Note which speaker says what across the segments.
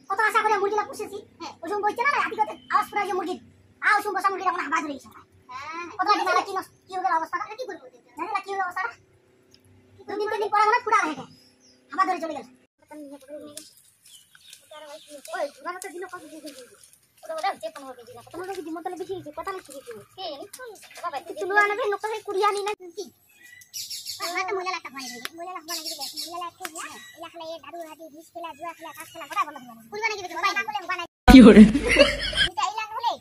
Speaker 1: কত আশা করে মুরগিটা পুষেছি, হ্যাঁ ওসম বইছে না রাতি করতে আওয়াজ করে যে মুরগির ওসম বসা মুরগিটা মনে হাবা ধরে গেছে। কত দিন আগে কি হবে অবস্থাটা, কি করবো জানি না কি হবে অবস্থাটা। 2-3 দিন পরে মনে ফুটা হয়ে গেছে, হাবা ধরে চলে গেল। ওই তোমার তো দিন কত দিন ওটা ওটা যে কোনো হবে দিন তোমার কি দিন বেশি হয়েছে কথা লিখছি কি কে জানি বাবা তুই লুয়া নেবে নকল করে কুড়িয়া নি না কি আমার তো মোলা লাগতা বানাই দিই মোলা লাগবা লাগি দিই মোলা লাগতে না এলা খেলা এ দাদু হাতি বিষ খেলা জুয়া খেলা কাজ খেলা বড় বড় কুড়িয়া নাকি দিই বাইনা বলে বানাই কি করে এটা ইলা নলে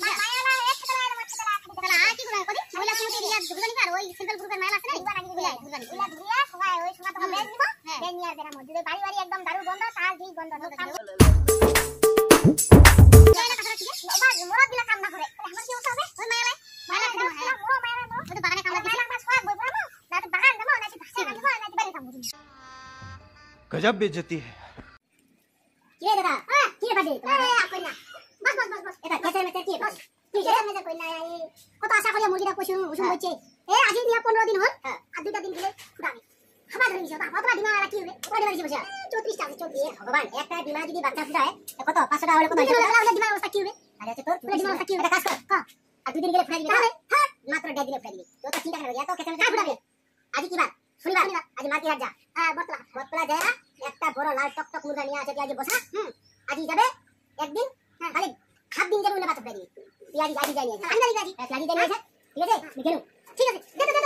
Speaker 1: মায়ালা এক খেলা আর মাছ খেলা খেলা কি করে করি মোলা কুড়ি দিয়া দুগানি আর ওই সিম্পল গ্রুপের মায়ালা আছে না দুগানি দিই দুগানি ইলা ধুইয়া সবাই ওই সময় তো বেজ দিব বেজ নিয়া দেরা মধ্যে বাড়ি বাড়ি একদম দারু বন্ধ তার ঠিক বন্ধ মোরা দিলা কাম না করে আমার কি অবস্থা হবে ওই মায়ালা মায়ালা মোরা মায়ালা মোরা ওই বাগানে কাম লাগে মায়ালা মাছ খাওয়া বই পড়াবো না তো বাগান যাবো না তো ভাষা লাগবো না তো বাড়ি কাম বুঝি
Speaker 2: गजब बेइज्जती है
Speaker 1: কে দাদা কি বাজে আপন না বস এটা কেসে মেতে কি বস তুই কেসে মেতে কই না এই কত আশা করে মুরগিটা পশু উসুম হচ্ছে এ আজি দিয়া 15 দিন হল আর দুটা দিন গেলে ফুটাবে খাবার ধরে নিছে বাবা কতটা ডিমা আর কি হবে কত ডিমা দিছে 34 টা 34 ভগবান একটা ডিমা যদি বাচ্চা ফুটায় কত 500 টাকা হলে কত হবে ডিমা অবস্থা কি হবে আরে তোর ডিমা অবস্থা কি হবে কাজ কর আর দুদিন গেলে ফুটাই দিবি তাহলে মাত্র 1.5 দিনে ফুটাই দিবি তো চিন্তা করবে এত কেসে মেতে ফুটাবে আজি কি বার শনিবার আজ মাটি হাট যা বটতলা যায় একটা বড় লাল টকটক মুরগা নিয়ে আসে আজ বসা আজি যাবে একদিন খালি খাপ দিন যাবে না বাচ্চা ফুটাই দিবি তুই আজি যাই নিয়ে আন্দাজি গাজি যাই নিয়ে ঠিক আছে গেলু ঠিক আছে